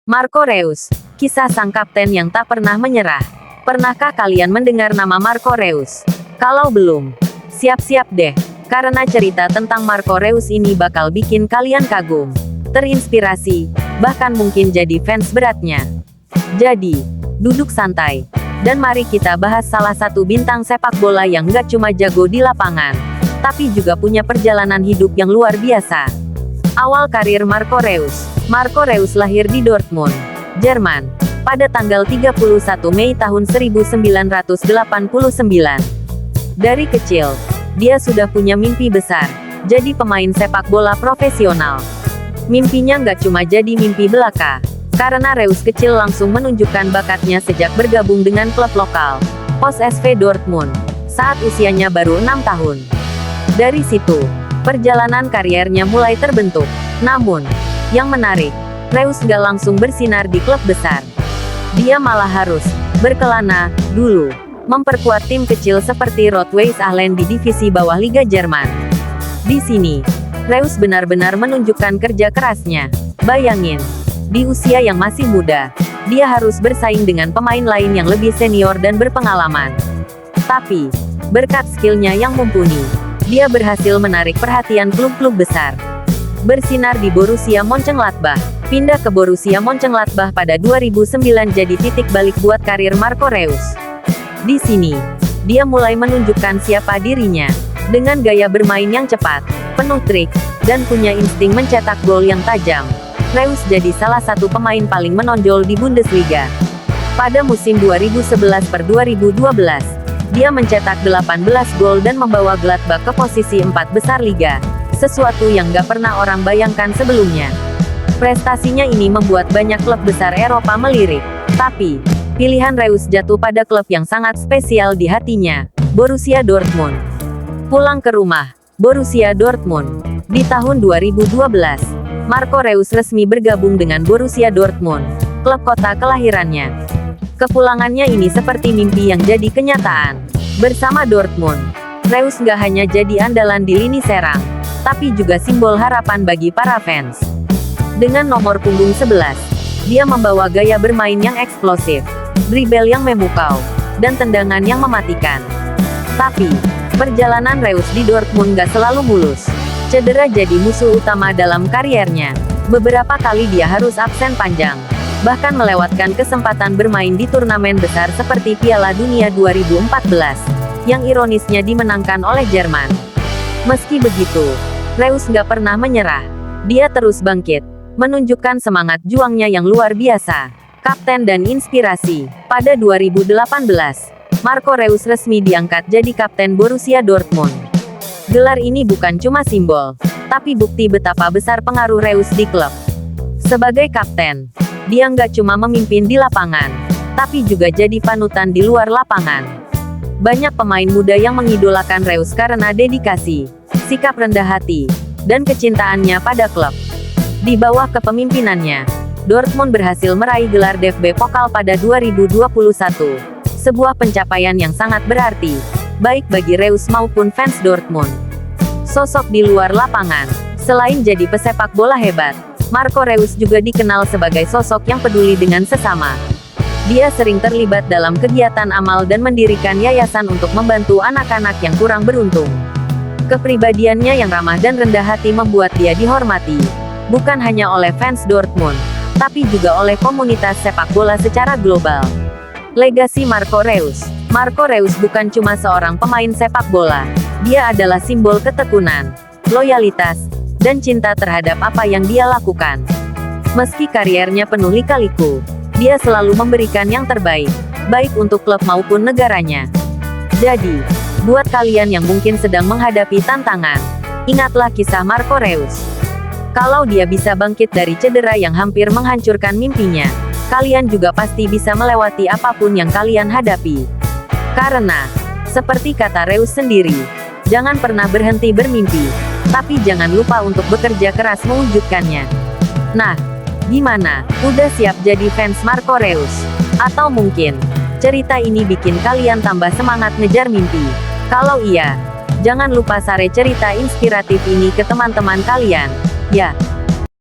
Marco Reus, kisah sang kapten yang tak pernah menyerah. Pernahkah kalian mendengar nama Marco Reus? Kalau belum, siap-siap deh, karena cerita tentang Marco Reus ini bakal bikin kalian kagum, terinspirasi, bahkan mungkin jadi fans beratnya. Jadi, duduk santai, dan mari kita bahas salah satu bintang sepak bola yang gak cuma jago di lapangan, tapi juga punya perjalanan hidup yang luar biasa. Awal karir Marco Reus. Marco Reus lahir di Dortmund, Jerman, pada tanggal 31 Mei tahun 1989. Dari kecil, dia sudah punya mimpi besar, jadi pemain sepak bola profesional. Mimpinya nggak cuma jadi mimpi belaka, karena Reus kecil langsung menunjukkan bakatnya sejak bergabung dengan klub lokal, PSV Dortmund, saat usianya baru 6 tahun. Dari situ, perjalanan kariernya mulai terbentuk. Namun, yang menarik, Reus gak langsung bersinar di klub besar. Dia malah harus berkelana dulu, memperkuat tim kecil seperti Rot-Weiss Ahlen di divisi bawah Liga Jerman. Di sini, Reus benar-benar menunjukkan kerja kerasnya. Bayangin, di usia yang masih muda, dia harus bersaing dengan pemain lain yang lebih senior dan berpengalaman. Tapi, berkat skillnya yang mumpuni, dia berhasil menarik perhatian klub-klub besar. Bersinar di Borussia Mönchengladbach, pindah ke Borussia Mönchengladbach pada 2009 jadi titik balik buat karir Marco Reus. Di sini, dia mulai menunjukkan siapa dirinya, dengan gaya bermain yang cepat, penuh trik, dan punya insting mencetak gol yang tajam. Reus jadi salah satu pemain paling menonjol di Bundesliga. Pada musim 2011-2012, dia mencetak 18 gol dan membawa Gladbach ke posisi 4 besar liga, sesuatu yang gak pernah orang bayangkan sebelumnya. Prestasinya ini membuat banyak klub besar Eropa melirik. Tapi, pilihan Reus jatuh pada klub yang sangat spesial di hatinya, Borussia Dortmund. Pulang ke rumah, Borussia Dortmund. Di tahun 2012, Marco Reus resmi bergabung dengan Borussia Dortmund, klub kota kelahirannya. Kepulangannya ini seperti mimpi yang jadi kenyataan. Bersama Dortmund, Reus gak hanya jadi andalan di lini serang, tapi juga simbol harapan bagi para fans. Dengan nomor punggung 11, dia membawa gaya bermain yang eksplosif, dribble yang memukau, dan tendangan yang mematikan. Tapi, perjalanan Reus di Dortmund gak selalu mulus. Cedera jadi musuh utama dalam kariernya. Beberapa kali dia harus absen panjang, bahkan melewatkan kesempatan bermain di turnamen besar seperti Piala Dunia 2014, yang ironisnya dimenangkan oleh Jerman. Meski begitu, Reus gak pernah menyerah. Dia terus bangkit, menunjukkan semangat juangnya yang luar biasa. Kapten dan inspirasi. Pada 2018, Marco Reus resmi diangkat jadi kapten Borussia Dortmund. Gelar ini bukan cuma simbol, tapi bukti betapa besar pengaruh Reus di klub. Sebagai kapten, dia nggak cuma memimpin di lapangan, tapi juga jadi panutan di luar lapangan. Banyak pemain muda yang mengidolakan Reus karena dedikasi, sikap rendah hati, dan kecintaannya pada klub. Di bawah kepemimpinannya, Dortmund berhasil meraih gelar DFB Pokal pada 2021. Sebuah pencapaian yang sangat berarti, baik bagi Reus maupun fans Dortmund. Sosok di luar lapangan. Selain jadi pesepak bola hebat, Marco Reus juga dikenal sebagai sosok yang peduli dengan sesama. Dia sering terlibat dalam kegiatan amal dan mendirikan yayasan untuk membantu anak-anak yang kurang beruntung. Kepribadiannya yang ramah dan rendah hati membuat dia dihormati, bukan hanya oleh fans Dortmund, tapi juga oleh komunitas sepak bola secara global. Legasi Marco Reus. Marco Reus bukan cuma seorang pemain sepak bola. Dia adalah simbol ketekunan, loyalitas, dan cinta terhadap apa yang dia lakukan. Meski kariernya penuh lika-liku, dia selalu memberikan yang terbaik, baik untuk klub maupun negaranya. Jadi, buat kalian yang mungkin sedang menghadapi tantangan, ingatlah kisah Marco Reus. Kalau dia bisa bangkit dari cedera yang hampir menghancurkan mimpinya, kalian juga pasti bisa melewati apapun yang kalian hadapi. Karena, seperti kata Reus sendiri, jangan pernah berhenti bermimpi, tapi jangan lupa untuk bekerja keras mewujudkannya. Nah, gimana? Udah siap jadi fans Marco Reus? Atau mungkin, cerita ini bikin kalian tambah semangat ngejar mimpi? Kalau iya, jangan lupa share cerita inspiratif ini ke teman-teman kalian. Ya,